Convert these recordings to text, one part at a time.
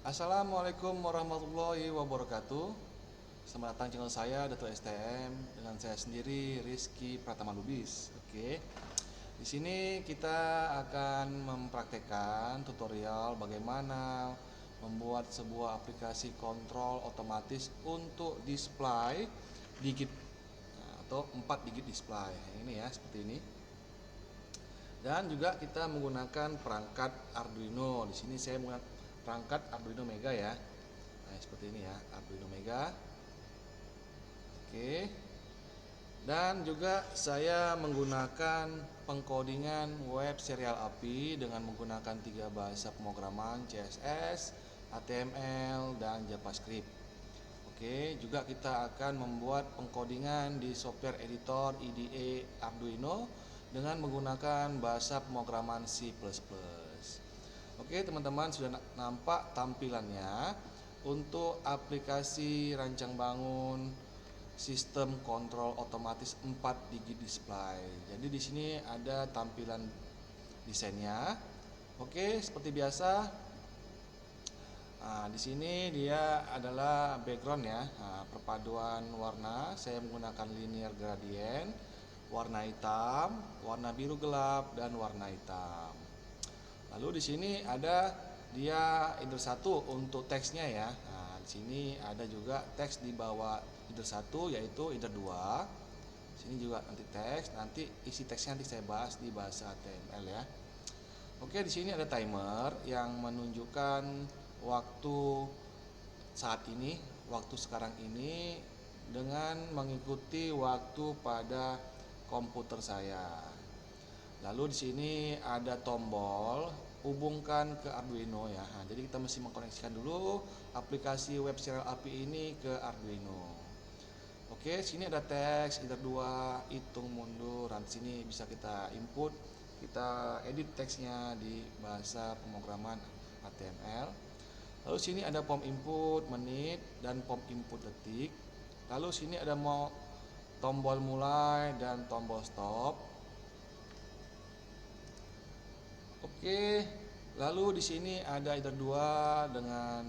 Assalamualaikum warahmatullahi wabarakatuh. Selamat datang channel saya Dato STM dengan saya sendiri Rizky Pratama Lubis. Oke. Di sini kita akan mempraktekkan tutorial bagaimana membuat sebuah aplikasi kontrol otomatis untuk display digit atau 4 digit display. Ini ya, seperti ini. Dan juga kita menggunakan perangkat Arduino. Di sini saya menggunakan perangkat Arduino Mega ya. Nah, seperti ini ya, Arduino Mega. Oke. Dan juga saya menggunakan pengkodingan web serial API dengan menggunakan 3 bahasa pemrograman CSS, HTML, dan JavaScript. Oke, juga kita akan membuat pengkodingan di software editor IDE Arduino dengan menggunakan bahasa pemrograman C++. Oke, teman-teman sudah nampak tampilannya untuk aplikasi rancang bangun sistem kontrol otomatis 4 digit display. Jadi di sini ada tampilan desainnya. Oke, seperti biasa. Nah, di sini dia adalah background ya. Nah, perpaduan warna, saya menggunakan linear gradient, warna hitam, warna biru gelap, dan warna hitam. Lalu di sini ada dia header 1 untuk teksnya ya. Nah, di sini ada juga teks di bawah header 1 yaitu header 2. Sini juga nanti teks, nanti isi teksnya nanti saya bahas di bahasa HTML ya. Oke, di sini ada timer yang menunjukkan waktu saat ini, waktu sekarang ini dengan mengikuti waktu pada komputer saya. Lalu di sini ada tombol hubungkan ke Arduino ya. Nah, jadi kita mesti mengkoneksikan dulu aplikasi web serial API ini ke Arduino. Oke, sini ada teks header 2, hitung mundur. Di sini bisa kita input, kita edit teksnya di bahasa pemrograman HTML. Lalu sini ada pom input menit dan pom input detik. Lalu sini ada mau tombol mulai dan tombol stop. Oke, lalu di sini ada header 2 dengan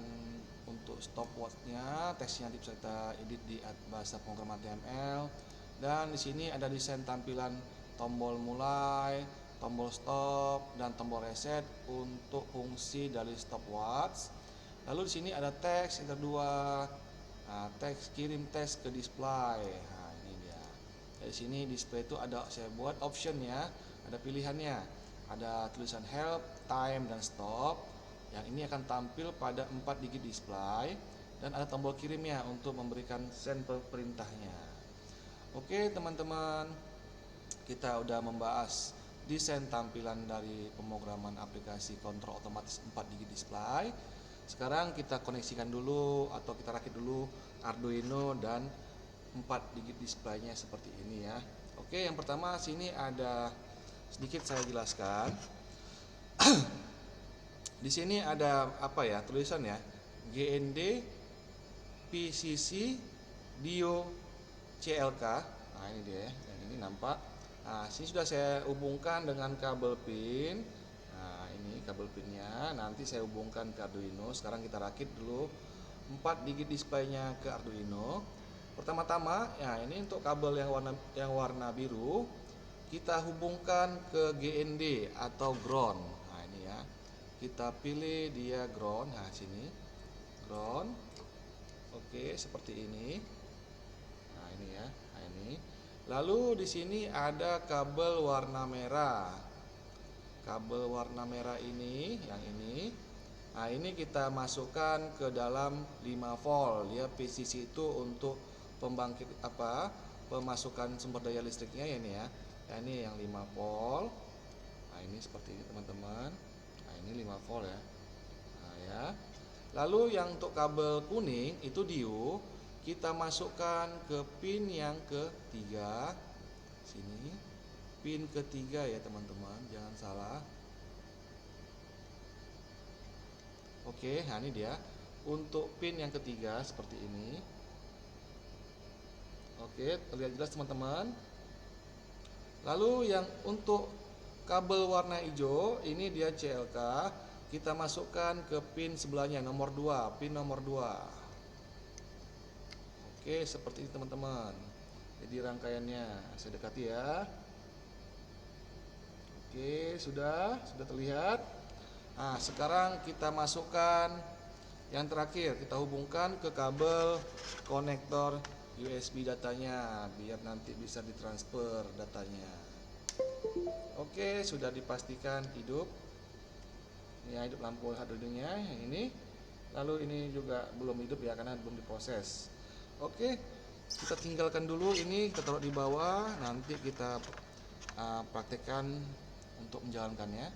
untuk stopwatch-nya, teksnya nanti bisa kita edit di bahasa pemrograman HTML. Dan di sini ada desain tampilan tombol mulai, tombol stop, dan tombol reset untuk fungsi dari stopwatch. Lalu di sini ada teks header 2. Nah, teks kirim teks ke display. Nah, ini dia. Dari sini display itu ada saya buat option ya, ada pilihannya. Ada tulisan help, time, dan stop. Yang ini akan tampil pada 4 digit display dan ada tombol kirimnya untuk memberikan sampel perintahnya. Oke, teman-teman, kita udah membahas desain tampilan dari pemrograman aplikasi kontrol otomatis 4 digit display. Sekarang kita koneksikan dulu atau kita rakit dulu Arduino dan 4 digit displaynya seperti ini ya. Oke, yang pertama sini ada sedikit saya jelaskan. Di sini ada apa ya, tulisan ya, GND PCC Dio CLK. Nah, ini dia ya, yang ini nampak. Nah, sini sudah saya hubungkan dengan kabel pin. Nah, ini kabel pinnya nanti saya hubungkan ke Arduino. Sekarang kita rakit dulu 4 digit displaynya ke Arduino. Pertama-tama ya, ini untuk kabel yang warna biru kita hubungkan ke GND atau ground. Nah, ini ya, kita pilih dia ground. Nah, sini ground. Oke, seperti ini. Nah, ini ya, nah ini. Lalu di sini ada kabel warna merah. Kabel warna merah ini, yang ini. Nah, ini kita masukkan ke dalam 5 volt. Ya, PCC itu untuk pembangkit pemasukan sumber daya listriknya ya, ini ya. Ya, ini yang 5 volt. Nah, ini seperti ini teman-teman. Nah, ini 5 volt ya. Nah, ya. Lalu yang untuk kabel kuning itu dio, kita masukkan ke pin yang ketiga. Sini. Pin ketiga ya, teman-teman. Jangan salah. Oke, nah ini dia. Untuk pin yang ketiga seperti ini. Oke, terlihat jelas teman-teman. Lalu yang untuk kabel warna hijau ini dia CLK, kita masukkan ke pin sebelahnya, nomor 2, pin nomor 2. Oke, seperti ini teman-teman. Jadi rangkaiannya saya dekati ya. Oke, sudah terlihat. Nah, sekarang kita masukkan yang terakhir, kita hubungkan ke kabel konektor USB datanya biar nanti bisa ditransfer datanya. Oke, sudah dipastikan hidup. Ini hidup lampu hardware-nya yang ini. Lalu ini juga belum hidup ya karena belum diproses. Oke, kita tinggalkan dulu ini, kita taruh di bawah. Nanti kita praktekkan untuk menjalankannya.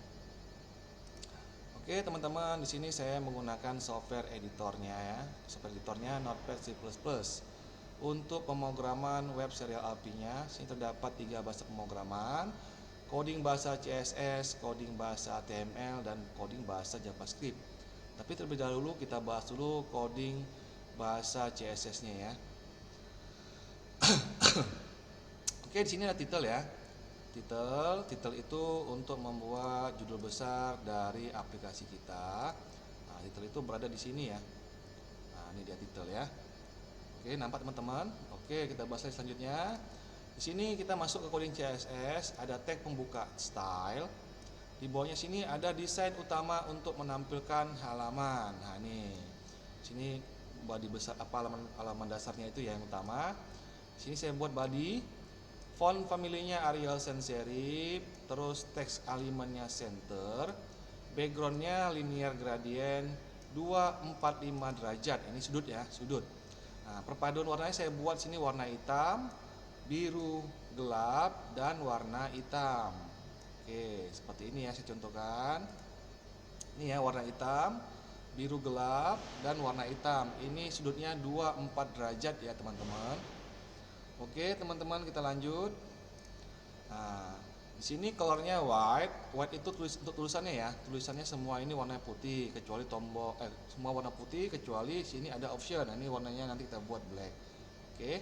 Oke teman-teman, di sini saya menggunakan software editornya ya. Software editornya Notepad C++. Untuk pemrograman web serial API-nya, sini terdapat 3 bahasa pemrograman, coding bahasa CSS, coding bahasa HTML, dan coding bahasa JavaScript. Tapi terlebih dahulu kita bahas dulu coding bahasa CSS-nya ya. Oke, di sini ada title ya. Title itu untuk membuat judul besar dari aplikasi kita. Nah, title itu berada di sini ya. Nah, ini dia title ya. Oke, nampak teman-teman? Oke, kita bahas lagi selanjutnya. Di sini kita masuk ke coding CSS, ada tag pembuka style. Di bawahnya sini ada desain utama untuk menampilkan halaman. Nah, ini. Sini body besar halaman dasarnya itu ya yang utama. Sini saya buat body. Font familinya Arial Sans Serif, terus teks alignmentnya center, backgroundnya linear gradient 245 derajat. Ini sudut ya, sudut. Nah, perpaduan warnanya saya buat sini warna hitam, biru gelap, dan warna hitam. Oke, seperti ini ya saya contohkan. Ini ya warna hitam, biru gelap, dan warna hitam. Ini sudutnya 24 derajat ya teman-teman. Oke teman-teman, kita lanjut. Nah, di sini colornya white. White itu untuk tulisannya ya. Tulisannya semua ini warna putih kecuali tombol semua warna putih kecuali sini ada option. Nah, ini warnanya nanti kita buat black. Oke.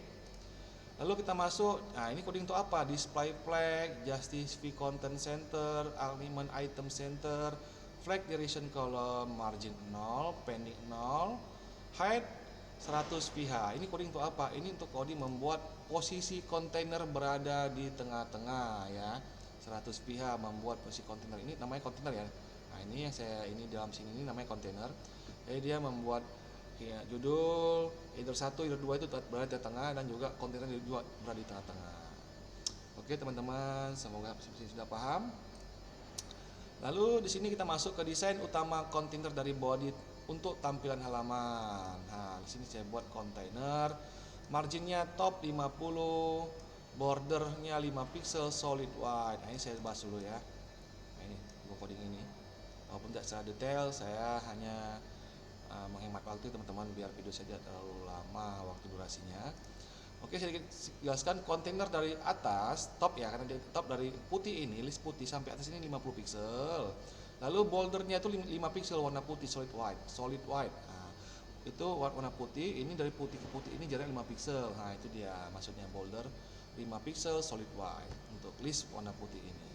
Lalu kita masuk. Nah, ini coding untuk apa? Display flag, justify content center, alignment item center, flag duration column, margin 0, pending 0, height 100 pH. Ini coding untuk apa? Ini untuk coding membuat posisi kontainer berada di tengah-tengah ya. 100 pH membuat posisi kontainer. Ini namanya kontainer ya. Nah, ini yang saya dalam sini ini namanya kontainer. Jadi dia membuat ya, judul either 1, either 2 itu berada di tengah dan juga kontainer juga berada di tengah-tengah. Oke, teman-teman, semoga sudah paham. Lalu di sini kita masuk ke desain utama kontainer dari body untuk tampilan halaman. Nah, di sini saya buat kontainer, marginnya top 50, bordernya 5 pixel solid white. Nah, ini saya bahas dulu ya. Nah, ini coding ini. Walaupun tidak secara detail, saya hanya menghemat waktu teman-teman biar video saya tidak terlalu lama waktu durasinya. Oke, saya jelaskan kontainer dari atas top ya, karena di top dari putih ini, list putih sampai atas ini 50 pixel. Lalu bordernya itu 5 pixel warna putih solid white. Nah, itu warna putih, ini dari putih ke putih ini jarak 5 pixel. Nah, itu dia maksudnya border 5 pixel solid white untuk list warna putih ini.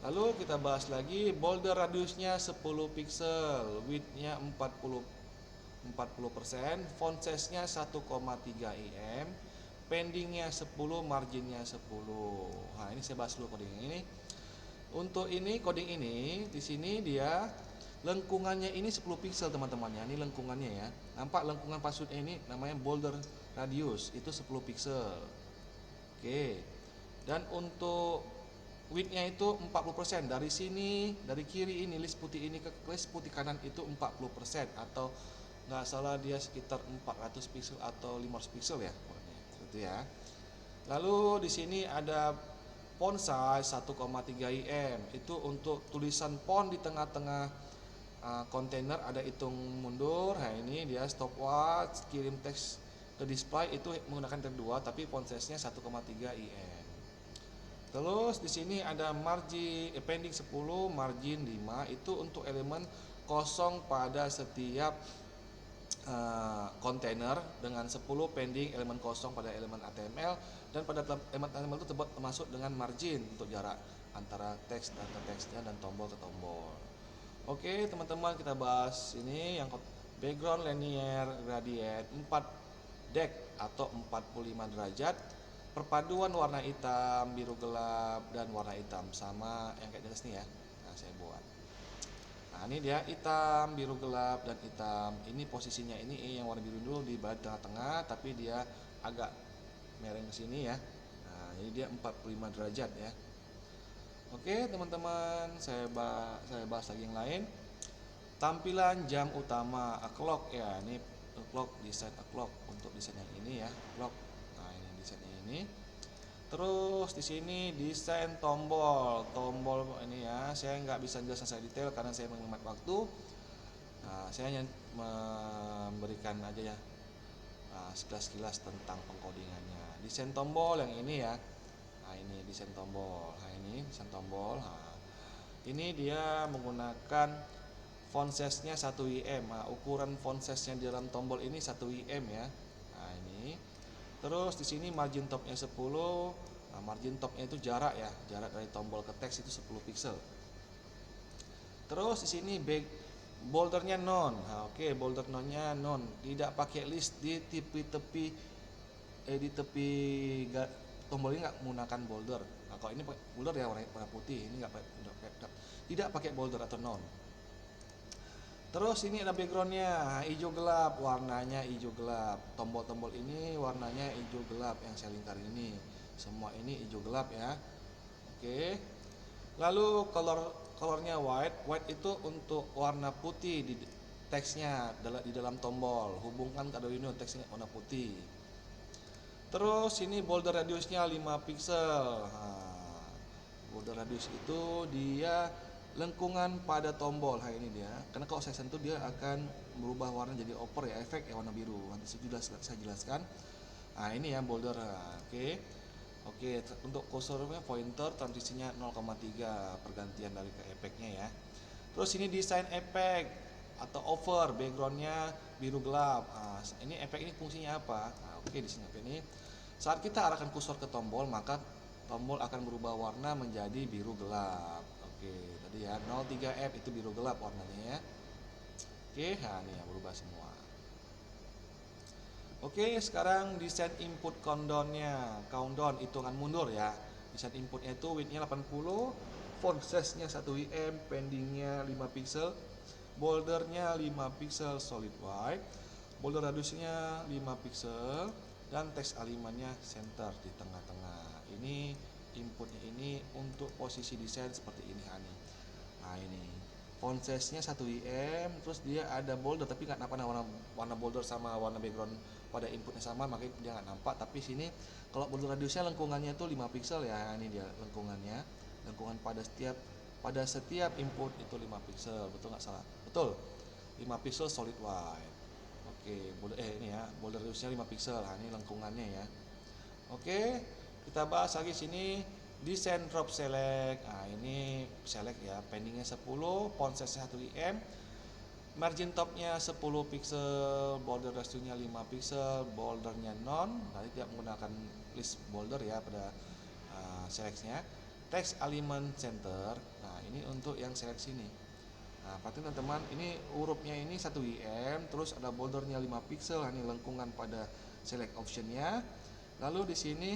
Lalu kita bahas lagi, border radiusnya 10 pixel, widthnya 40%, font size-nya 1,3 in, pendingnya 10, marginnya 10. Nah, ini saya bahas dulu coding ini. Untuk ini coding ini di sini dia lengkungannya ini 10 pixel teman-teman ya. Ini lengkungannya ya. Nampak lengkungan passwordnya ini namanya border radius itu 10 pixel. Oke. Dan untuk widthnya itu 40%. Dari sini, dari kiri ini list putih ini ke list putih kanan itu 40% atau nggak salah dia sekitar 400 pixel atau 500 pixel ya. Gitu ya. Lalu di sini ada font size 1,3 in. Itu untuk tulisan font di tengah-tengah kontainer ada hitung mundur. Nah, ini dia stopwatch, kirim teks ke display itu menggunakan tab 2 tapi font size-nya 1,3 in. Terus di sini ada margin pending 10, margin 5 itu untuk elemen kosong pada setiap kontainer dengan 10 pending elemen kosong pada elemen HTML dan pada elemen HTML itu termasuk dengan margin untuk jarak antara teks dan teksnya dan tombol ke tombol. Oke teman-teman, kita bahas ini yang background linear gradient 4 deck atau 45 derajat, perpaduan warna hitam, biru gelap, dan warna hitam, sama yang kayak di atas nih ya. Nah saya buat, nah ini dia hitam, biru gelap, dan hitam. Ini posisinya ini yang warna biru dulu di tengah-tengah, tapi dia agak mereng ke sini ya. Nah ini dia 45 derajat ya. Oke teman-teman, saya bahas lagi yang lain. Tampilan jam utama clock ya, ini clock, desain clock untuk desain yang ini ya, clock. Nah ini desainnya ini. Terus di sini desain tombol ini ya, saya nggak bisa jelaskan saya detail karena saya menghemat waktu. Nah, saya hanya memberikan aja ya sekilas-sekilas tentang pengkodingannya. Desain tombol yang ini ya. Nah ini desain tombol. Nah ini desain tombol. Nah, ini dia menggunakan font size-nya 1 IM. Nah, ukuran font size-nya di dalam tombol ini 1 IM ya. Nah ini. Terus di sini margin top-nya 10. Nah, margin top-nya itu jarak ya, jarak dari tombol ke teks itu 10 pixel. Terus di sini bouldernya non. Nah, oke, boulder nonnya non, tidak pakai list di tepi-tepi di tepi tombol ini nggak menggunakan boulder. Nah, kalau ini pakai boulder ya warna putih, ini tidak pakai boulder atau non. Terus ini ada backgroundnya hijau gelap, warnanya hijau gelap. Tombol-tombol ini warnanya hijau gelap yang saya lingkarin ini. Semua ini hijau gelap ya. Oke. Lalu colornya white. White itu untuk warna putih di teksnya di dalam tombol. Hubungkan ke Arduino, teksnya warna putih. Terus ini boulder radiusnya 5 pixel. Nah, boulder radius itu dia lengkungan pada tombol. Nah ini dia, karena kalau saya sentuh dia akan berubah warna jadi over ya, efek ya warna biru. Nanti sudah saya jelaskan. Nah ini ya boulder. Nah, oke, untuk kursornya pointer transisinya 0,3 pergantian dari ke efeknya ya. Terus ini desain efek atau over, backgroundnya biru gelap. Nah, ini efek ini fungsinya apa? Nah, oke, di sini ini saat kita arahkan kursor ke tombol, maka tombol akan berubah warna menjadi biru gelap. Oke, tadi ya 03F itu biru gelap warnanya ya. Oke, nah ini ya berubah semua. Oke, sekarang desain input countdown-nya. Countdown hitungan mundur ya. Desain inputnya itu width-nya 80, font size-nya 1 IM, pendingnya 5 pixel, boulder-nya 5 pixel solid white, boulder radiusnya 5 pixel, dan teks alimannya center di tengah-tengah. Ini inputnya ini untuk posisi desain seperti ini Hani. Nah ini font size-nya 1 IM, terus dia ada boulder tapi nggak nampak warna boulder sama warna background pada inputnya sama, makanya dia nggak nampak. Tapi sini kalau boulder radiusnya lengkungannya itu 5 pixel ya, ini dia lengkungannya, lengkungan pada setiap input itu 5 pixel, betul nggak salah? Betul, 5 pixel solid white. Oke, ini ya, boulder radiusnya 5 pixel. Nah, ini lengkungannya ya. Oke, kita bahas lagi sini desain drop select. Nah, ini select ya, pendingnya 10, font size 1 IM, margin topnya 10 pixel, border ratio-nya 5 pixel, bouldernya non, nanti tidak menggunakan list boulder ya pada select-nya. Text alignment center. Nah, ini untuk yang select sini. Nah, perhatikan teman-teman, ini hurufnya ini 1 IM, terus ada bouldernya 5 pixel, ini lengkungan pada select optionnya. Lalu di sini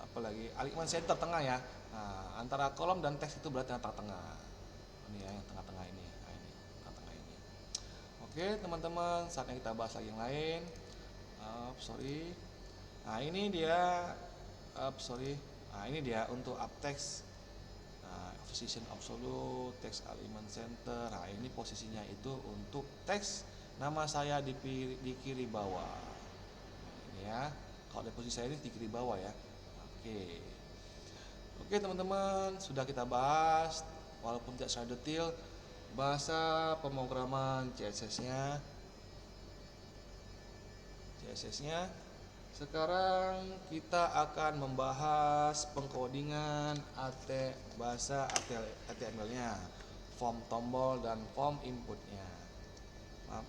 apalagi alignment center tengah ya. Nah, antara kolom dan teks itu berarti tengah-tengah. Ini ya, yang tengah-tengah ini. Nah, ini tengah-tengah ini. Oke, teman-teman, saatnya kita bahas lagi yang lain. Sorry. Nah, ini dia Nah, ini dia untuk uptext. Position absolute, text alignment center. Nah, ini posisinya itu untuk teks nama saya di kiri bawah. Ini ya. Kalau di posisi saya ini di kiri bawah ya. Oke teman-teman, sudah kita bahas walaupun tidak secara detail bahasa pemrograman CSS-nya. Sekarang kita akan membahas pengkodingan bahasa HTML-nya, form tombol dan form inputnya. Maaf.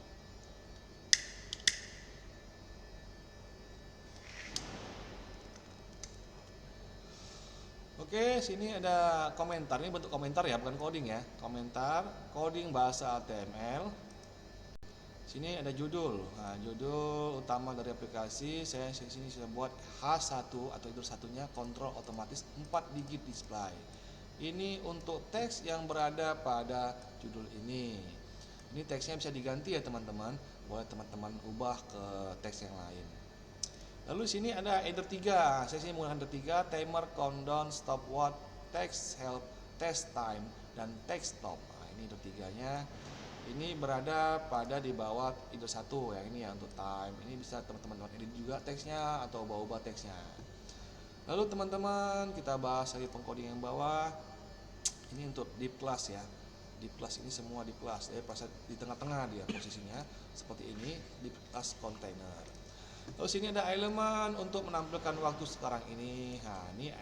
Oke, sini ada komentar. Ini bentuk komentar ya, bukan coding ya. Komentar, coding bahasa HTML. Sini ada judul. Nah, judul utama dari aplikasi. Saya sini sudah buat H1 atau itu satunya kontrol otomatis 4 digit display. Ini untuk teks yang berada pada judul ini. Ini teksnya bisa diganti ya teman-teman. Boleh teman-teman ubah ke teks yang lain. Lalu sini ada header 3. Saya sini menggunakan header 3, timer, countdown, stopwatch, text help, text time, dan text stop. Nah, ini header 3-nya. Ini berada pada di bawah header 1 yang ini ya untuk time. Ini bisa teman-teman edit juga teksnya atau ubah-ubah teksnya. Lalu teman-teman kita bahas lagi pengcoding yang bawah. Ini untuk deep class ya. Deep class ini semua deep class. Di tengah-tengah dia posisinya seperti ini, deep class container. Lalu sini ada elemen untuk menampilkan waktu sekarang ini. Nah, ini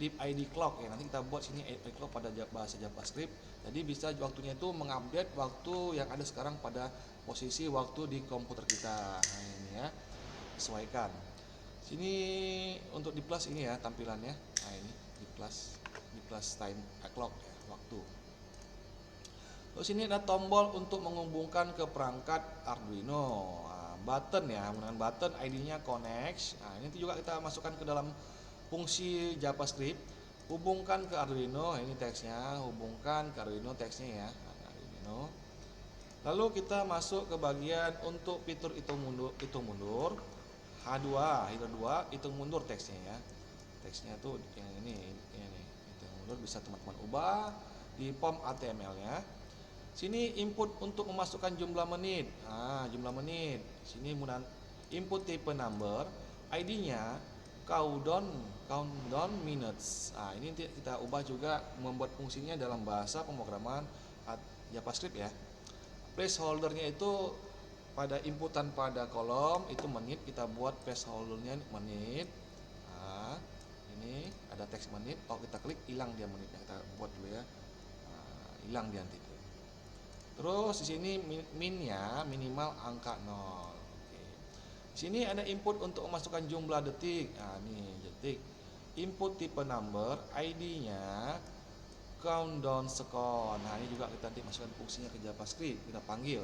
deep ID clock ya. Nanti kita buat sini ID clock pada bahasa JavaScript. Jadi bisa waktunya itu mengupdate waktu yang ada sekarang pada posisi waktu di komputer kita. Nah, ini ya. Sesuaikan. Sini untuk deep class ini ya tampilannya. Nah, ini deep class time clock ya, waktu. Terus ini ada tombol untuk menghubungkan ke perangkat Arduino. Button ya, menggunakan button ID-nya connect. Nah, ini juga kita masukkan ke dalam fungsi JavaScript. Hubungkan ke Arduino, ini teksnya, hubungkan ke Arduino teksnya ya. Arduino. Lalu kita masuk ke bagian untuk fitur hitung mundur. H2, header 2, hitung mundur teksnya ya. Teksnya tuh yang ini hitung mundur bisa teman-teman ubah di form HTML-nya. Sini input untuk memasukkan jumlah menit. Nah, jumlah menit. Sini input type number, ID-nya countdown minutes. Nah, ini kita ubah juga membuat fungsinya dalam bahasa pemrograman JavaScript ya. Placeholder-nya itu pada inputan pada kolom itu menit, kita buat placeholder-nya menit. Nah, ini ada teks menit. Kalau kita klik hilang dia menitnya. Kita buat dulu ya. Nah, hilang dia nanti. Terus di sini minnya minimal angka 0. Oke. Di sini ada input untuk memasukkan jumlah detik. Nah, ini detik. Input type number, ID-nya countdown second. Nah, ini juga kita nanti masukkan fungsinya ke JavaScript. Kita panggil.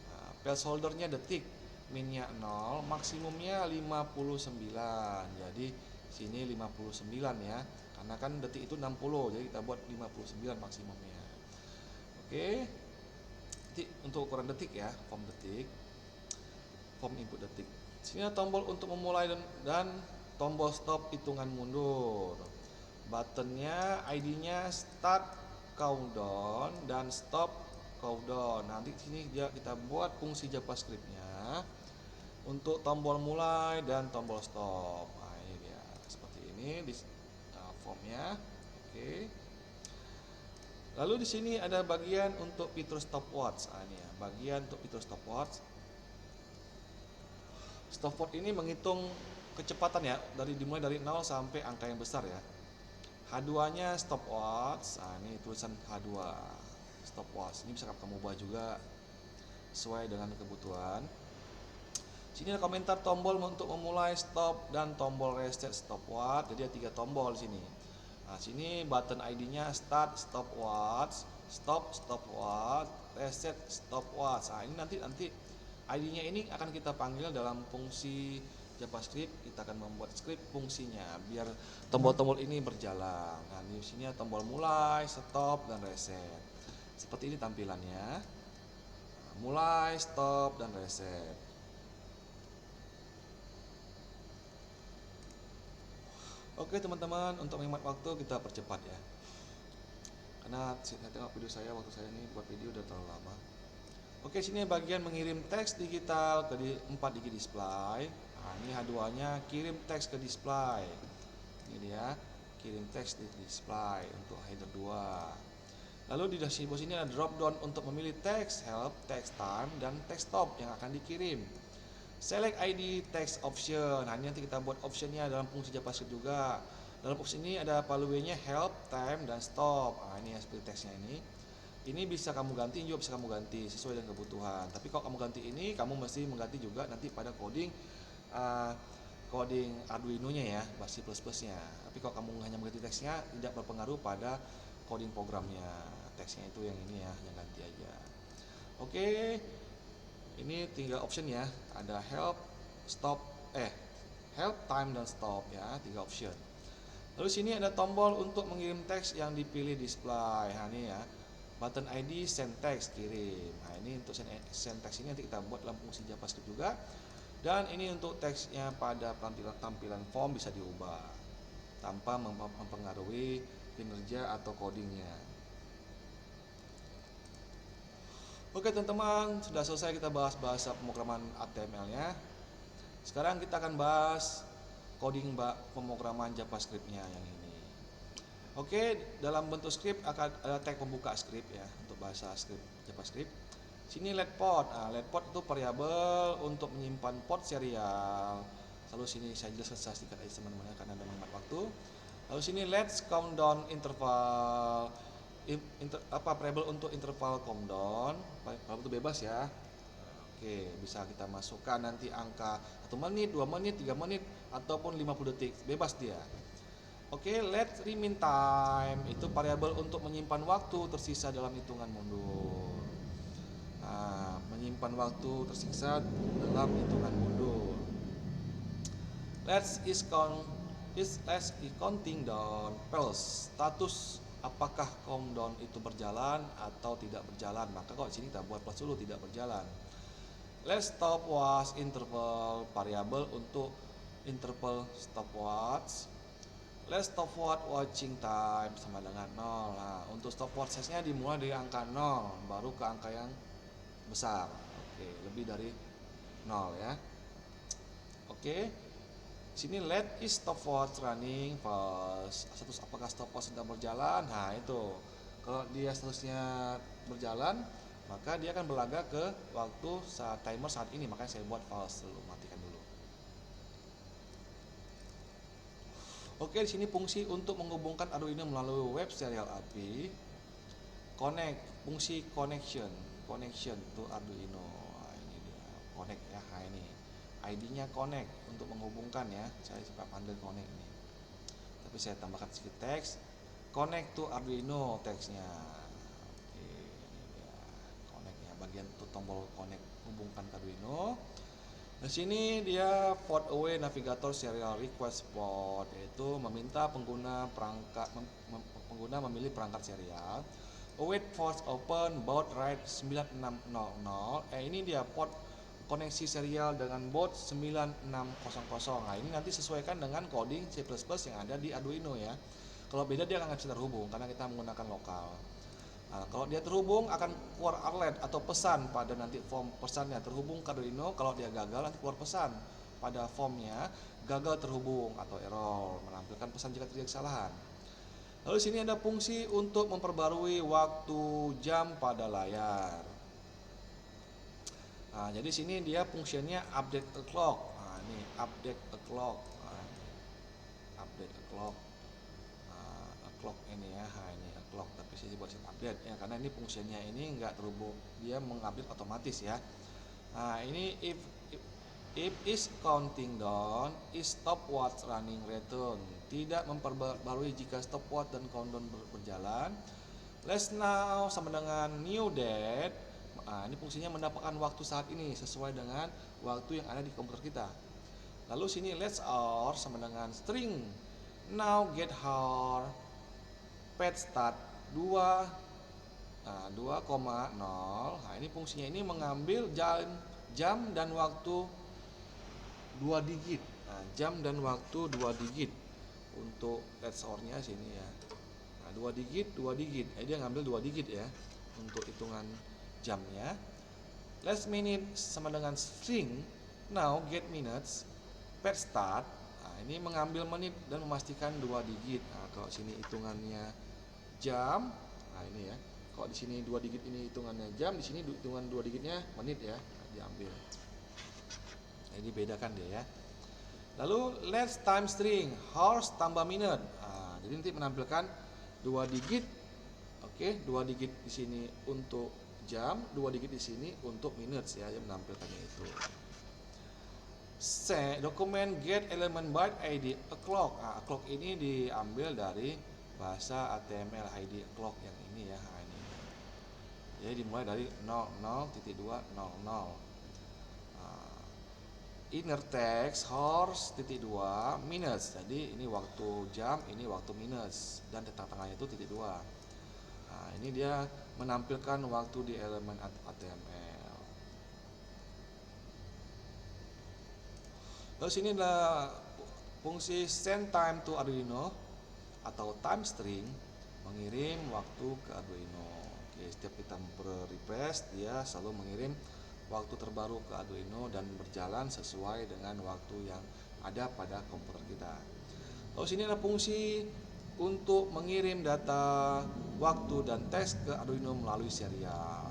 Nah, placeholder-nya detik. Minnya 0, maksimumnya 59. Jadi sini 59 ya. Karena kan detik itu 60, jadi kita buat 59 maksimumnya. Oke. Untuk ukuran detik ya, form input detik. Sini ada tombol untuk memulai dan tombol stop hitungan mundur. Buttonnya ID-nya start countdown dan stop countdown. Nanti sini kita buat fungsi JavaScript-nya untuk tombol mulai dan tombol stop. Nah, ini dia seperti ini di formnya. Oke. Lalu di sini ada bagian untuk fitur stopwatch. Nah, ini ya, bagian untuk fitur stopwatch. Stopwatch ini menghitung kecepatan ya, dimulai dari 0 sampai angka yang besar ya. H2-nya stopwatch. Nah, ini tulisan H2. Stopwatch. Ini bisa kamu ubah juga sesuai dengan kebutuhan. Sini ada komentar tombol untuk memulai stop dan tombol reset stopwatch. Jadi ada 3 tombol di sini. Nah, sini button ID-nya start stopwatch, stop stopwatch, reset stopwatch. Nah, ini nanti ID-nya ini akan kita panggil dalam fungsi JavaScript. Kita akan membuat script fungsinya biar tombol-tombol ini berjalan. Nah, di sini ada tombol mulai, stop, dan reset. Seperti ini tampilannya. Nah, mulai, stop, dan reset. Oke teman-teman, untuk menghemat waktu kita percepat ya. Karena saya tengok video saya, waktu saya ini buat video udah terlalu lama. Oke, sini bagian mengirim teks digital ke 4 digit display. Nah, ini H2-nya kirim teks ke display. Ini dia, kirim teks di display untuk header 2. Lalu di dashboard sini ada drop down untuk memilih text help, text time, dan text stop yang akan dikirim. Select ID text option. Nah, ini nanti kita buat optionnya dalam fungsi JavaScript juga. Dalam option ini ada paluenya help, time, dan stop. Nah, ini ya seperti teksnya ini. Ini bisa kamu ganti, juga bisa kamu ganti sesuai dengan kebutuhan. Tapi kalau kamu ganti ini, kamu mesti mengganti juga nanti pada coding coding Arduino-nya ya, C++-nya. Tapi kalau kamu hanya mengganti teksnya, tidak berpengaruh pada coding programnya. Teksnya itu yang ini ya, yang ganti aja. Oke, ini tinggal option ya. Ada help, stop, help, time, dan stop ya, 3 option. Lalu sini ada tombol untuk mengirim teks yang dipilih display. Nah ini ya, button ID send text kirim. Nah ini untuk send text ini nanti kita buat dalam fungsi JavaScript juga. Dan ini untuk teksnya pada tampilan form bisa diubah tanpa mempengaruhi kinerja atau codingnya. Oke teman-teman, sudah selesai kita bahas bahasa pemrograman HTML-nya. Sekarang kita akan bahas coding pemrograman JavaScript-nya yang ini. Oke, dalam bentuk script akan ada tag pembuka script ya untuk bahasa script JavaScript. Sini let port. Nah, let port itu variabel untuk menyimpan port serial. Lalu sini saya jelaskan secara singkat aja teman-teman karena ada menghemat waktu. Lalu sini let's countdown interval. Variabel untuk interval countdown. Variabel itu bebas ya. Oke, bisa kita masukkan nanti angka 1 menit, 2 menit, 3 menit ataupun 50 detik. Bebas dia. Oke, let remain time itu variabel untuk menyimpan waktu tersisa dalam hitungan mundur. Nah, menyimpan waktu tersisa dalam hitungan mundur. Let's counting down pulse. Status apakah countdown itu berjalan atau tidak berjalan. Maka kalau di sini kita buat plus dulu, tidak berjalan. Let's stopwatch interval, variabel untuk interval stopwatch. Let's stopwatch watching time sama dengan 0. Nah, untuk stopwatch size-nya dimulai dari angka 0 baru ke angka yang besar. Oke, lebih dari 0 ya. Oke. Sini let is stopwatch running first. Status apakah stopwatch sedang berjalan? Nah, itu. Kalau dia statusnya berjalan, maka dia akan berlaga ke waktu timer saat ini. Makanya saya buat false dulu, matikan dulu. Oke, di sini fungsi untuk menghubungkan Arduino melalui web serial API. Connect, fungsi connection to Arduino. Nah, ini dia, connect ya. Nah, ini ID-nya connect untuk menghubungkan ya. Saya suka panggil connect ini. Tapi saya tambahkan sedikit teks. Connect to Arduino teksnya. Oke, ini dia connect ya, bagian untuk tombol connect hubungkan ke Arduino. Di sini dia port away navigator serial request port, yaitu meminta pengguna memilih perangkat serial. Await port open baud rate 9600. Ini dia port koneksi serial dengan baud 9600. Nah, ini nanti sesuaikan dengan coding C++ yang ada di Arduino ya. Kalau beda dia akan bisa terhubung karena kita menggunakan lokal. Nah, kalau dia terhubung akan keluar alert atau pesan pada nanti form pesannya terhubung ke Arduino. Kalau dia gagal nanti keluar pesan pada formnya gagal terhubung atau error, menampilkan pesan jika terjadi kesalahan. Lalu sini ada fungsi untuk memperbarui waktu jam pada layar. Nah, jadi sini dia fungsinya update a clock. Nah, ini update a clock. Update a clock. A clock ini ya. Nah, ini a clock tapi saya buat update ya karena ini fungsinya ini enggak terhubung, dia mengupdate otomatis ya. Nah, ini if is counting down is stopwatch running return, tidak memperbarui jika stopwatch dan countdown berjalan. Let's now sama dengan new date. Nah, ini fungsinya mendapatkan waktu saat ini sesuai dengan waktu yang ada di komputer kita. Lalu sini let's hour sama dengan string now get hour pad start 2,0. Nah, ini fungsinya ini mengambil jam dan waktu 2 digit. Nah, jam dan waktu 2 digit untuk let's hour-nya sini ya. Nah, 2 digit. Dia ngambil 2 digit ya untuk hitungan jamnya. Let's minute sama dengan string now get minutes pad start. Nah, ini mengambil menit dan memastikan 2 digit. Nah, kalau sini hitungannya jam. Nah, ini ya. Kalau di sini 2 digit ini hitungannya jam, di sini hitungan 2 digitnya menit ya. Nah, diambil. Nah, ini bedakan dia ya. Lalu let's time string hours tambah minute. Nah, jadi nanti menampilkan 2 digit. Oke, 2 digit di sini untuk jam, 2 digit di sini untuk minutes ya, yang menampilkannya itu. Dokumen get element byte ID clock. Nah, clock ini diambil dari bahasa HTML ID clock yang ini ya. Nah, ini. Jadi dimulai dari 00.200. Nah, inner text horse titik 2 minus. Jadi ini waktu jam, ini waktu minus, dan di tengah-tengahnya itu titik 2. Nah, ini dia menampilkan waktu di elemen HTML. Lalu sini adalah fungsi send time to Arduino atau time string, mengirim waktu ke Arduino. Oke, setiap kita refresh, dia selalu mengirim waktu terbaru ke Arduino dan berjalan sesuai dengan waktu yang ada pada komputer kita. Lalu sini ada fungsi untuk mengirim data waktu dan teks ke Arduino melalui serial.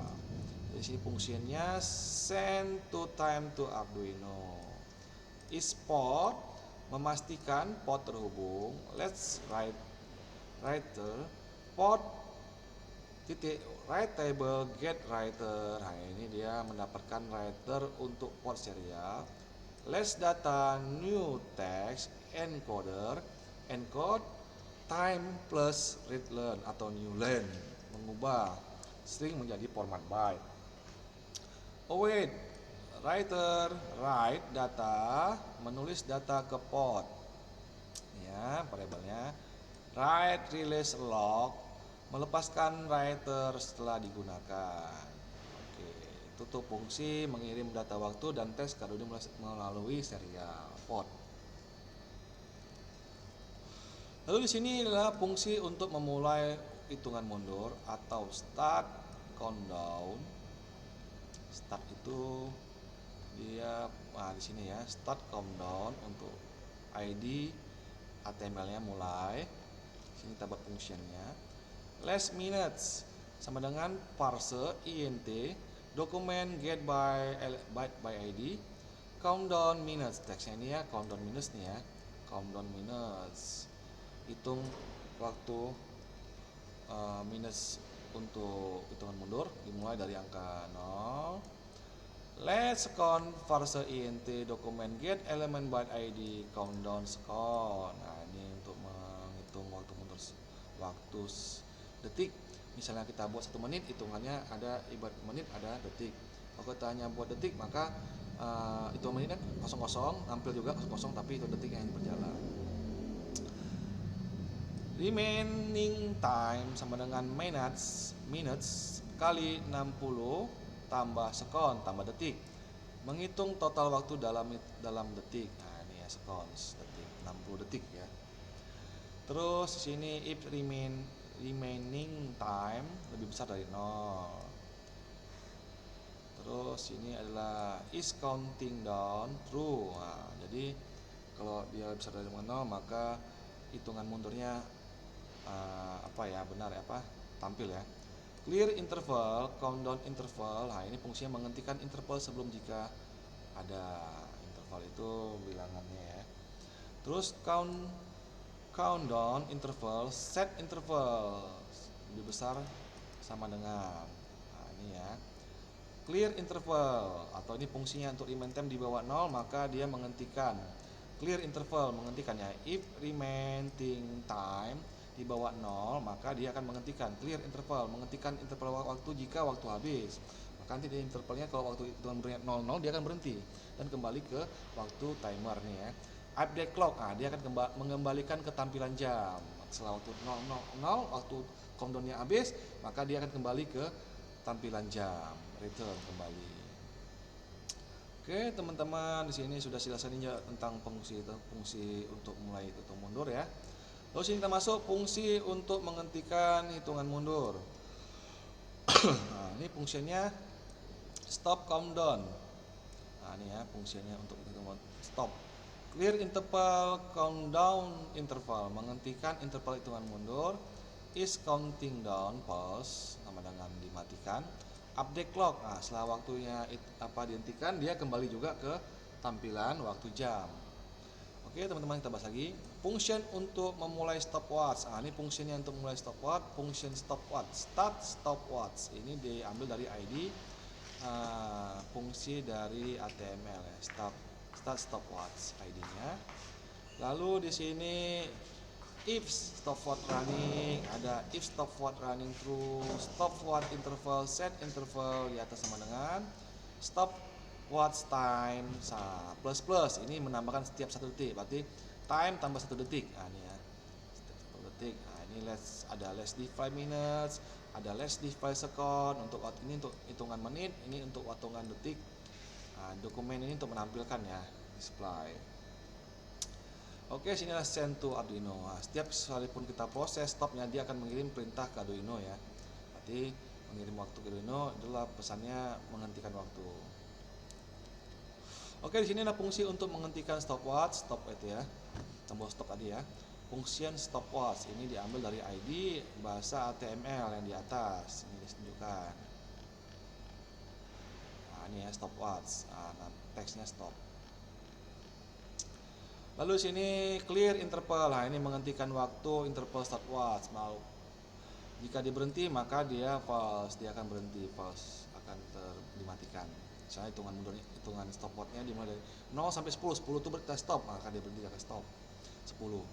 Di sini fungsinya send to time to Arduino. Is port memastikan port terhubung. Let's writer port titik write table get writer. Nah, ini dia mendapatkan writer untuk port serial. Let's data new text encoder encode time plus read len atau new len, mengubah string menjadi format byte. Await writer write data, menulis data ke port ya, variabelnya. Write release log, melepaskan writer setelah digunakan. Oke, tutup fungsi mengirim data waktu dan teks ke Arduino melalui serial port. Lalu di sini adalah fungsi untuk memulai hitungan mundur atau start countdown. Start itu dia di sini ya, start countdown untuk ID HTML-nya mulai. Sini kita buat fungsinya. Last minutes sama dengan parse int dokumen get by byte by ID countdown minutes. Teksnya ini ya, countdown minutes nih ya, countdown minutes, hitung waktu minus untuk hitungan mundur dimulai dari angka 0. Let's count parse int dokumen get element byte ID countdown second. Nah, ini untuk menghitung waktu mundur waktu detik. Misalnya kita buat 1 menit, hitungannya ada ibarat menit ada detik. Kalau kita hanya buat detik, maka hitungan menitnya kosong-kosong, tampil juga kosong-kosong, tapi itu detik yang berjalan. Remaining time sama dengan minutes kali 60 tambah second tambah detik, menghitung total waktu dalam detik. Nah, ini ya, seconds, detik, 60 detik ya. Terus di sini if remaining time lebih besar dari 0. Terus ini adalah is counting down true. Nah, jadi kalau dia besar dari 0, maka hitungan mundurnya benar tampil ya. Clear interval, countdown interval. Nah, ini fungsinya menghentikan interval sebelum jika ada interval itu bilangannya ya. Terus countdown interval, set interval lebih besar sama dengan ini ya. Clear interval atau ini fungsinya untuk remain time di bawah 0, maka dia menghentikan. Clear interval menghentikannya. If remaining time di bawah 0, maka dia akan menghentikan. Clear interval menghentikan interval waktu jika waktu habis. Maka nanti di intervalnya kalau waktu hitungan 00 dia akan berhenti dan kembali ke waktu timer nih ya. Update clock, dia akan mengembalikan ke tampilan jam. Setelah waktu 00 waktu countdownnya habis, maka dia akan kembali ke tampilan jam, return kembali. Oke, teman-teman, di sini sudah selesai tentang fungsi untuk mulai hitung mundur ya. Lalu sini kita masuk fungsi untuk menghentikan hitungan mundur. Nah, ini fungsinya stop countdown. Nah, ini ya fungsinya untuk stop. Clear interval, countdown interval, menghentikan interval hitungan mundur. Is counting down pause sama dengan dimatikan. Update clock. Nah, setelah waktunya dihentikan, dia kembali juga ke tampilan waktu jam. Oke, teman-teman, kita bahas lagi. Function untuk memulai stopwatch. Nah, ini fungsinya untuk memulai stopwatch. Function stopwatch, start stopwatch. Ini diambil dari ID fungsi dari HTML ya. start stopwatch ID-nya. Lalu di sini if stopwatch running, ada if stopwatch running through, stopwatch interval, set interval di atas sama dengan stopwatch time plus plus, ini menambahkan setiap 1 detik, berarti time tambah 1 detik. Nah, ini ya, setiap 1 detik. Nah, ini ada less than 5 minutes, ada less than 5 second, untuk ini untuk hitungan menit, ini untuk hitungan detik. Nah, dokumen ini untuk menampilkan ya, display. Oke, sinilah send to Arduino. Nah, setiap sekalipun kita proses stopnya, dia akan mengirim perintah ke Arduino ya. Berarti mengirim waktu ke Arduino adalah pesannya menghentikan waktu. Oke, di sini ada fungsi untuk menghentikan stopwatch, stop itu ya, tombol stop tadi ya. Function stopwatch ini diambil dari ID bahasa HTML yang di atas. Ini ditunjukkan. Nah, ini ya stopwatch. Nah, teksnya stop. Lalu sini clear interval. Nah, ini menghentikan waktu interval stopwatch. Jika dia berhenti maka dia false, dia akan berhenti, false, akan dimatikan. Misalnya hitungan stopwatchnya dimulai dari 0 sampai 10. 10 itu berarti stop, maka dia berhenti akan stop. 10.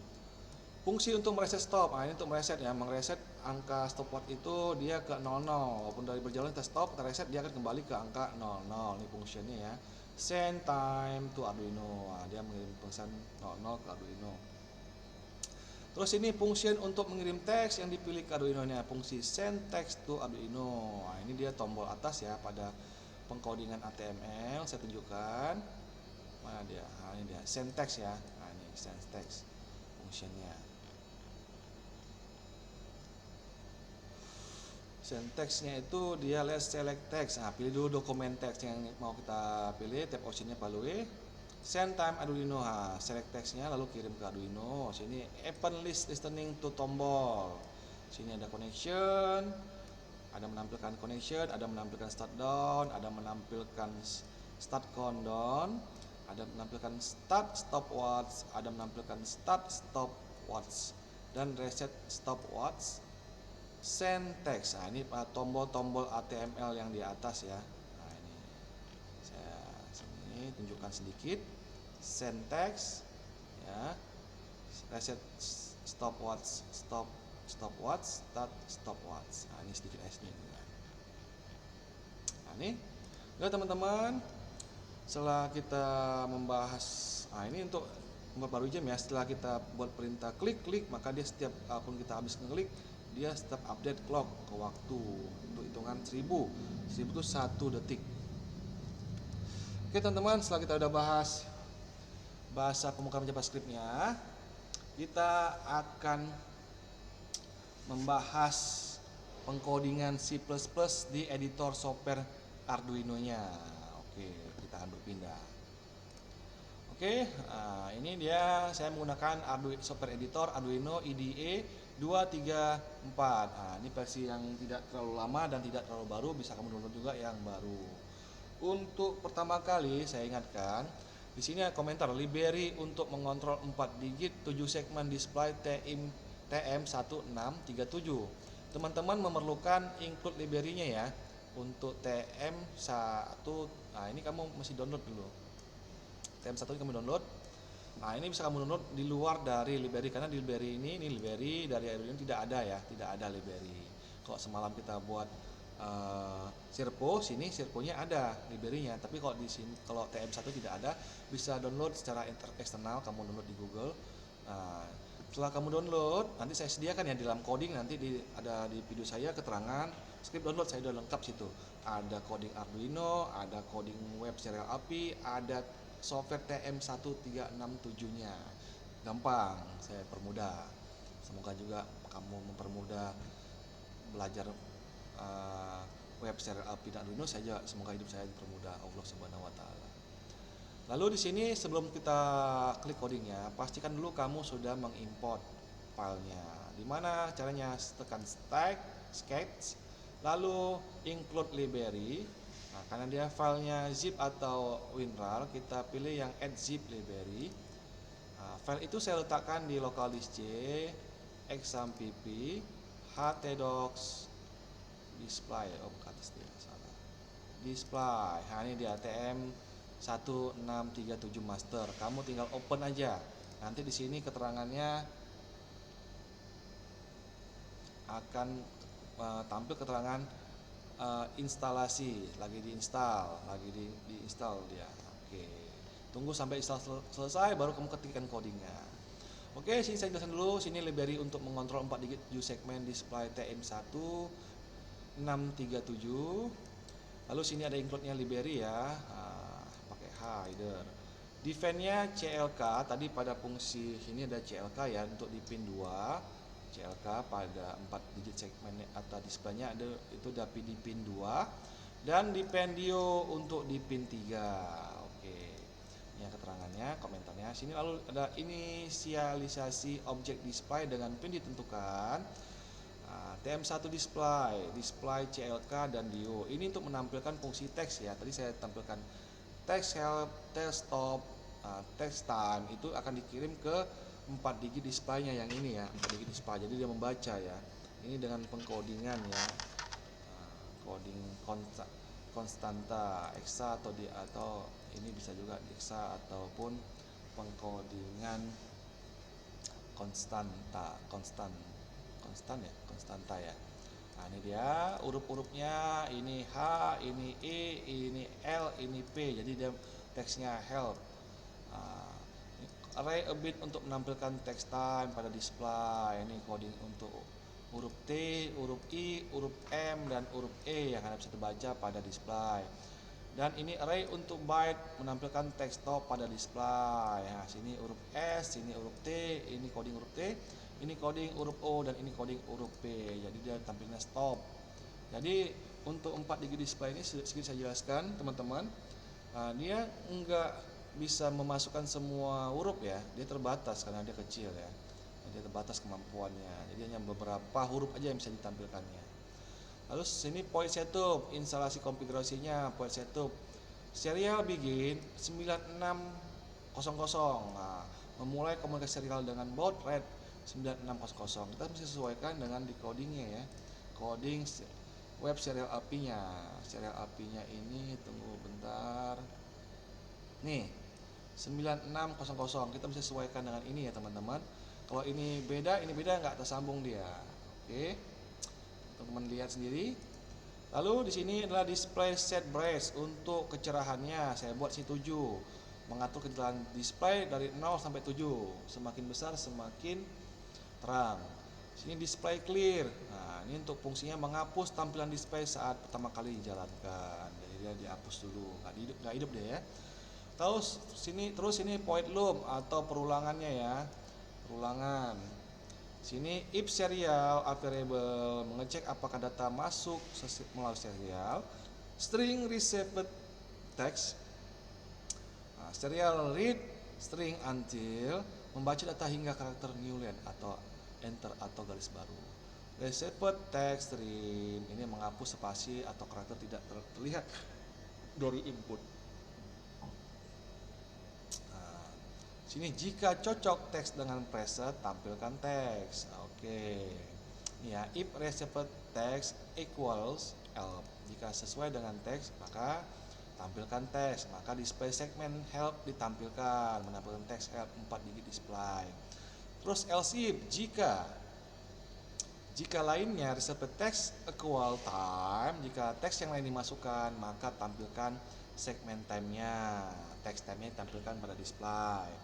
Fungsi untuk mereset stop. Nah, ini untuk mereset ya, mereset angka stopwatch itu dia ke 00. Walaupun dari berjalan kita stop, kita reset, dia akan kembali ke angka 00. Ini fungsinya ya. Send time to Arduino. Nah, dia mengirim pesan 00 ke Arduino. Terus ini fungsi untuk mengirim teks yang dipilih ke Arduino nya, fungsi send text to Arduino. Nah, ini dia tombol atas ya pada pengkodingan HTML, saya tunjukkan. Mana dia? Nah, ini dia send text ya. Nah, ini send text fungsinya. Send text-nya itu dia let's select text. Nah, pilih dulu dokumen teks yang mau kita pilih, tab optionnya paluwe. Send time Arduino. Nah, select text-nya lalu kirim ke Arduino. Sini open list listening to tombol. Sini ada connection, ada menampilkan connection, ada menampilkan start down, ada menampilkan start countdown, ada menampilkan start stopwatch, ada menampilkan start stopwatch dan reset stopwatch. Send text. Nah, ini tombol-tombol HTML yang di atas ya. Nah, ini saya sini tunjukkan sedikit. Send text ya. Reset stopwatch, stopwatch, start stopwatch. Nah, ini sedikit S-nya juga. Nah, ini ya teman-teman, setelah kita membahas, nah ini untuk baru jam ya, setelah kita buat perintah klik, maka dia setiap pun kita habis ngeklik, dia setiap update clock ke waktu untuk hitungan 1000 itu 1 detik. Oke teman-teman, setelah kita udah bahas bahasa pemrograman JavaScript-nya, kita akan membahas pengkodingan C++ di editor software Arduino-nya. Oke, kita akan berpindah. Oke, ini dia saya menggunakan Arduino software editor Arduino IDE 234. Nah, ini versi yang tidak terlalu lama dan tidak terlalu baru, bisa kamu download juga yang baru. Untuk pertama kali saya ingatkan, di sini ada komentar library untuk mengontrol 4 digit 7 segmen display TM1637. Teman-teman memerlukan include library-nya ya. Untuk TM1, nah ini kamu mesti download dulu. TM1 ini kamu download. Nah, ini bisa kamu download di luar dari library, karena di library ini library dari Arduino tidak ada ya, tidak ada library. Kalau semalam kita buat Sirpo, sini Sirponya ada library-nya, tapi kalau di sini kalau TM1 tidak ada, bisa download secara eksternal, kamu download di Google. Nah, setelah kamu download, nanti saya sediakan ya di dalam coding, nanti ada di video saya keterangan script download, saya udah lengkap situ. Ada coding Arduino, ada coding web serial API, ada software TM1367-nya. Gampang, saya permudah. Semoga juga kamu mempermudah belajar web serial API dan Arduino. Saya semoga hidup saya dipermudah Allah Subhanahu wa taala. Lalu di sini sebelum kita klik codingnya, pastikan dulu kamu sudah mengimport filenya. Dimana caranya? Tekan sketch, lalu include library. Nah, karena dia filenya zip atau WinRAR, kita pilih yang add zip library. Nah, file itu saya letakkan di local disk C, exampp, htdocs, display, bukan salah. Display. Nah, ini dia 1637 master. Kamu tinggal open aja. Nanti di sini keterangannya akan tampil keterangan instalasi, lagi diinstal dia. Oke. Tunggu sampai install selesai baru kamu ketikkan codingnya. Oke, sini saya jelaskan dulu. Sini library untuk mengontrol 4 digit view segment display TM1637. Lalu sini ada include-nya library ya. Pakai header. Define-nya CLK, tadi pada fungsi sini ada CLK ya untuk di pin 2. CLK pada 4 digit segmen atau display-nya ada itu di pin 2 dan dependio untuk di pin 3. Oke. Ini keterangannya, komentarnya. Sini lalu ada inisialisasi objek display dengan pin ditentukan. TM1 display CLK dan dio. Ini untuk menampilkan fungsi teks ya. Tadi saya tampilkan text help, text stop, text time itu akan dikirim ke 4 digit display-nya yang ini ya, 4 digit display. Jadi dia membaca ya. Ini dengan pengkodingan ya. Coding konstanta hexa atau ini bisa juga hexa ataupun pengkodingan konstanta ya. Nah, ini dia huruf-hurufnya, ini H, ini E, ini L, ini P. Jadi dia teksnya help. Array a bit untuk menampilkan text time pada display. Ini coding untuk huruf T, huruf I, huruf M dan huruf E yang Anda bisa terbaca pada display. Dan ini array untuk byte menampilkan text stop pada display. Nah, sini huruf S, sini huruf T, ini coding huruf T, ini coding huruf O dan ini coding huruf P. Jadi dia tampilnya stop. Jadi untuk 4 digit display ini sedikit saya jelaskan teman-teman. Dia enggak bisa memasukkan semua huruf ya, dia terbatas karena dia kecil ya, dia terbatas kemampuannya, jadi hanya beberapa huruf aja yang bisa ditampilkannya. Lalu sini point setup, instalasi konfigurasinya, point setup serial begin 9600. Nah, memulai komunikasi serial dengan baud rate 9600. Kita mesti sesuaikan dengan decodingnya ya, coding web serial API-nya. Serial API-nya ini tunggu bentar. Nih 9600 kita bisa sesuaikan dengan ini ya teman-teman. Kalau ini beda nggak tersambung dia. Oke, teman-teman lihat sendiri. Lalu di sini adalah display set brightness untuk kecerahannya. Saya buat sini 7, mengatur kecerahan display dari 0 sampai 7. Semakin besar semakin terang. Sini display clear. Nah, ini untuk fungsinya menghapus tampilan display saat pertama kali dijalankan. Jadi dia dihapus dulu, nggak hidup deh ya. Terus sini point loop atau perulangannya ya, perulangan. Sini if serial variable mengecek apakah data masuk melalui serial. String received text. Serial read string until membaca data hingga karakter new line atau enter atau garis baru. Received text string ini menghapus spasi atau karakter tidak terlihat dari input. Sini jika cocok teks dengan preset tampilkan teks. Oke. Ini ya, if received text equals help. Jika sesuai dengan teks maka tampilkan teks. Maka display segment help ditampilkan, menampilkan teks help 4 digit display. Terus else if jika lainnya received text equal time, jika teks yang lain dimasukkan maka tampilkan segment time-nya. Teks time-nya ditampilkan pada display.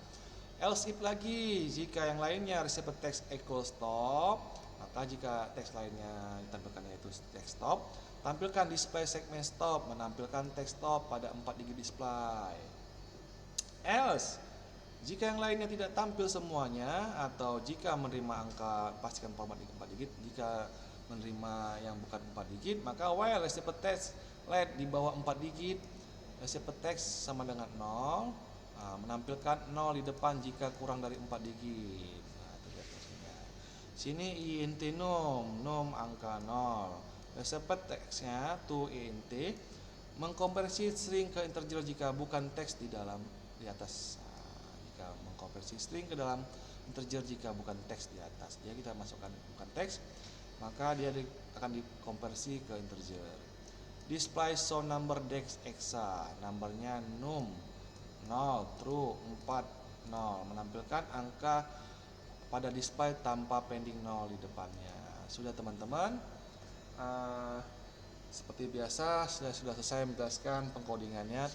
Else if lagi, jika yang lainnya received text equal stop, maka jika teks lainnya ditampilkan yaitu text stop, tampilkan display segment stop, menampilkan text stop pada 4 digit display. Else, jika yang lainnya tidak tampil semuanya atau jika menerima angka pastikan format di 4 digit, jika menerima yang bukan 4 digit, maka while received text let di bawah 4 digit, received text sama dengan 0. Menampilkan 0 di depan jika kurang dari 4 digit. Nah, itu dia fungsinya. Sini int num angka 0. Received text-nya to int mengkonversi string ke integer jika bukan teks di atas. Jika mengkonversi string ke dalam integer jika bukan teks di atas. Jadi kita masukkan bukan teks, maka dia akan dikonversi ke integer. display show number DEX EXA, numbernya num 0, true 4, 0, menampilkan angka pada display tanpa pending 0 di depannya. Sudah teman-teman, seperti biasa saya sudah selesai menjelaskan pengkodingannya.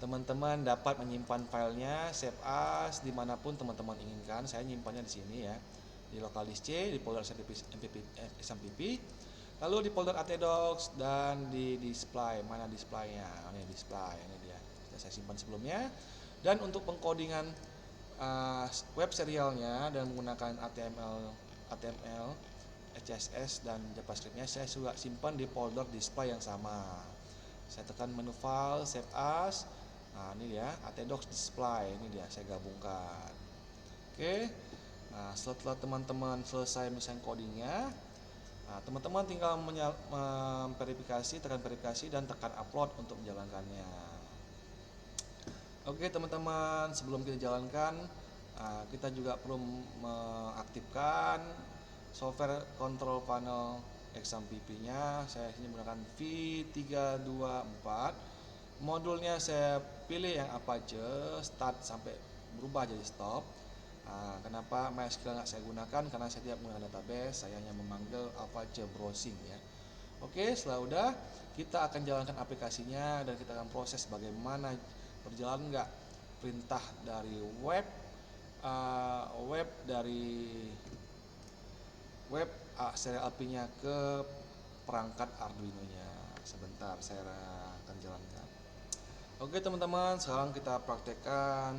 Teman-teman dapat menyimpan filenya save as dimanapun teman-teman inginkan. Saya nyimpannya di sini ya, di local disk C, di folder XAMPP, lalu di folder ATDocs dan di display. Mana displaynya? Ini display, ini dia. Sudah saya simpan sebelumnya. Dan untuk pengkodingan web serialnya dan menggunakan HTML, CSS dan JavaScript-nya saya juga simpan di folder display yang sama. Saya tekan menu file, save as. Nah, ini dia, ATDocs display, ini dia saya gabungkan. Oke. Nah, setelah teman-teman selesai menyelesaikan codingnya, teman-teman tinggal memverifikasi, tekan verifikasi dan tekan upload untuk menjalankannya. Oke teman-teman, sebelum kita jalankan, kita juga perlu mengaktifkan software control panel XAMPP-nya. Saya sini menggunakan V324. Modulnya saya pilih yang Apache start sampai berubah jadi stop. Kenapa MySQL nggak saya gunakan? Karena saya tidak menggunakan database, saya hanya memanggil Apache browsing ya. Oke, setelah udah, kita akan jalankan aplikasinya dan kita akan proses bagaimana berjalan nggak perintah dari web serial API-nya ke perangkat Arduino-nya. Sebentar, saya akan jalankan. Oke teman-teman, sekarang kita praktekkan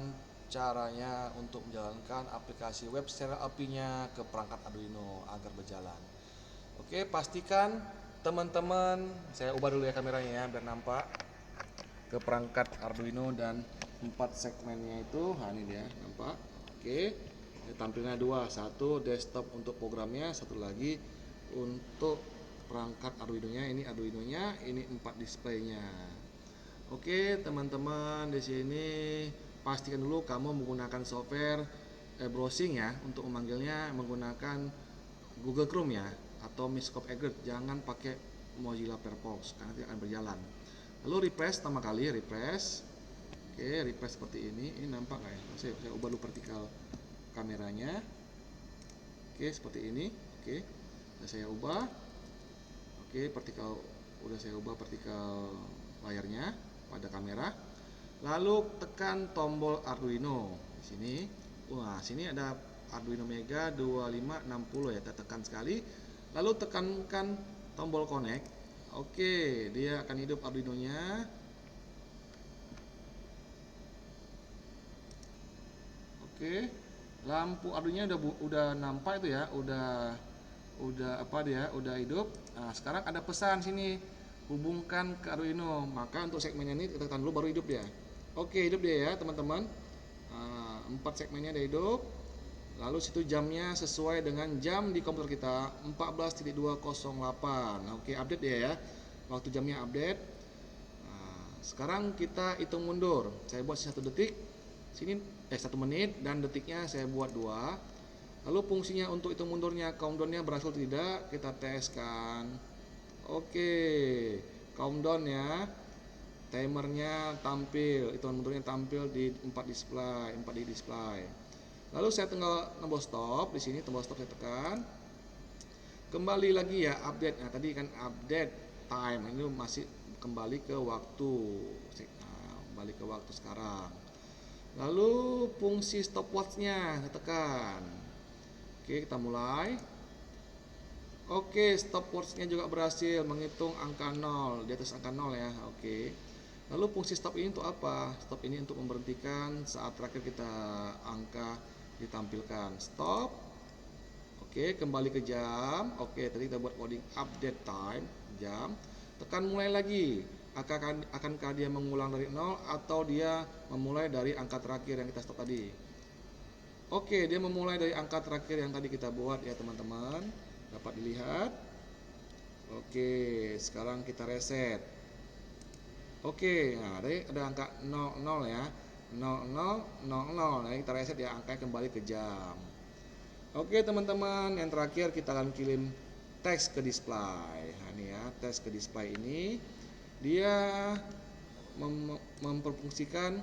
caranya untuk menjalankan aplikasi web serial API-nya ke perangkat Arduino agar berjalan. Oke, pastikan teman-teman, saya ubah dulu ya kameranya ya biar nampak ke perangkat Arduino dan 4 segmennya itu. Nah ini dia, nampak. Oke, tampilnya 2, satu desktop untuk programnya, satu lagi untuk perangkat Arduino-nya. Ini Arduino-nya, ini 4 displaynya. Oke teman-teman, di sini pastikan dulu kamu menggunakan software browsing ya, untuk memanggilnya menggunakan Google Chrome ya, atau Microsoft Edge. Jangan pakai Mozilla Firefox karena tidak akan berjalan. Lalu refresh pertama kali, refresh. Oke, refresh seperti ini. Ini nampak nggak ya? Saya ubah dulu vertikal kameranya. Oke, seperti ini. Oke, sudah saya ubah. Oke, vertikal udah saya ubah vertikal layarnya pada kamera. Lalu tekan tombol Arduino di sini. Wah, sini ada Arduino Mega 2560 ya. Kita tekan sekali. Lalu tekankan tombol connect. Oke, dia akan hidup Arduino-nya. Oke, lampu Arduino-nya udah nampak itu ya, udah apa dia, udah hidup. Nah, sekarang ada pesan sini, hubungkan ke Arduino. Maka untuk segmennya ini kita tekan dulu baru hidup dia. Oke, hidup dia ya teman-teman. 4 segmennya udah hidup. Lalu situ jamnya sesuai dengan jam di komputer kita 14.208. Oke, update dia ya. Waktu jamnya update. Sekarang kita hitung mundur. Saya buat 1 detik. Sini 1 menit dan detiknya saya buat 2. Lalu fungsinya untuk hitung mundurnya, countdown-nya berhasil tidak, kita teskan. Oke, countdown ya. Timernya tampil, hitungan mundurnya tampil di 4 display. Lalu saya tinggal tombol stop di sini, tombol stop saya tekan. Kembali lagi ya update. Nah, tadi kan update time, ini masih kembali ke waktu. Kembali ke waktu sekarang. Lalu fungsi stopwatch-nya saya tekan. Oke, kita mulai. Oke, stopwatch-nya juga berhasil menghitung angka 0, di atas angka 0 ya. Oke. Lalu fungsi stop ini untuk apa? Stop ini untuk memberhentikan saat terakhir kita angka ditampilkan. Stop. Oke, kembali ke jam. Oke, tadi kita buat coding update time, jam. Tekan mulai lagi. Akankah dia mengulang dari 0 atau dia memulai dari angka terakhir yang kita stop tadi? Oke, dia memulai dari angka terakhir yang tadi kita buat ya teman-teman. Dapat dilihat. Oke, sekarang kita reset. Oke, nah tadi ada angka 00 ya. 0000. Nah, kita reset ya, angkanya kembali ke jam. Oke, teman-teman, yang terakhir kita akan kirim text ke display. Nah, ini ya, text ke display ini dia memperfungsikan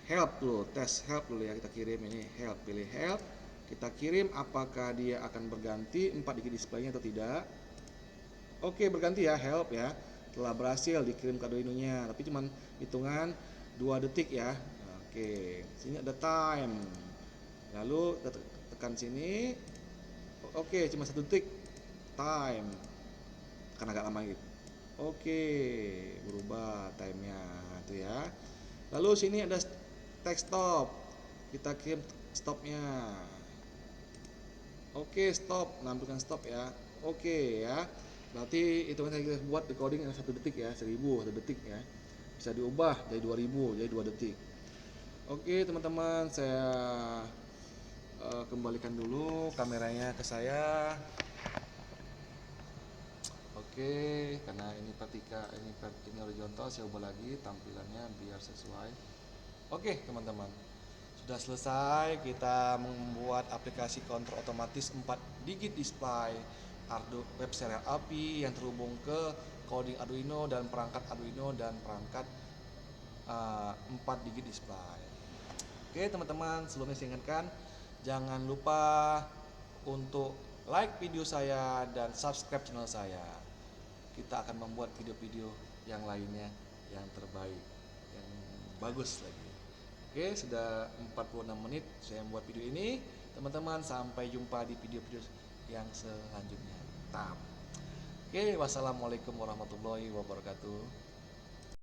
help dulu, tes help dulu ya, kita kirim ini help, pilih help, kita kirim apakah dia akan berganti 4 digit displaynya atau tidak. Oke, berganti ya, help ya, telah berhasil dikirim ke Arduino-nya, tapi cuman hitungan 2 detik ya. Oke, sini ada time, lalu kita tekan sini. Oke, cuma 1 detik time, karena agak lama gitu. Oke, berubah timenya itu ya. Lalu sini ada text stop, kita kirim stopnya. Oke, stop, nampilkan stop ya. Oke ya, berarti hitungan kita buat decoding 1 detik ya, 1000 1 detik ya, bisa diubah jadi 2000 jadi 2 detik. Oke teman-teman, saya kembalikan dulu kameranya ke saya. Oke, karena ini vertikal, ini horizontal, saya ubah lagi tampilannya biar sesuai. Oke teman-teman, sudah selesai kita membuat aplikasi kontrol otomatis 4 digit display Arduino web serial API yang terhubung ke coding Arduino dan perangkat Arduino dan perangkat 4 digit display. Oke teman-teman, sebelumnya saya ingatkan jangan lupa untuk like video saya dan subscribe channel saya. Kita akan membuat video-video yang lainnya yang terbaik, yang bagus lagi. Oke, sudah 46 menit saya membuat video ini. Teman-teman, sampai jumpa di video-video yang selanjutnya. Oke, wassalamualaikum warahmatullahi wabarakatuh.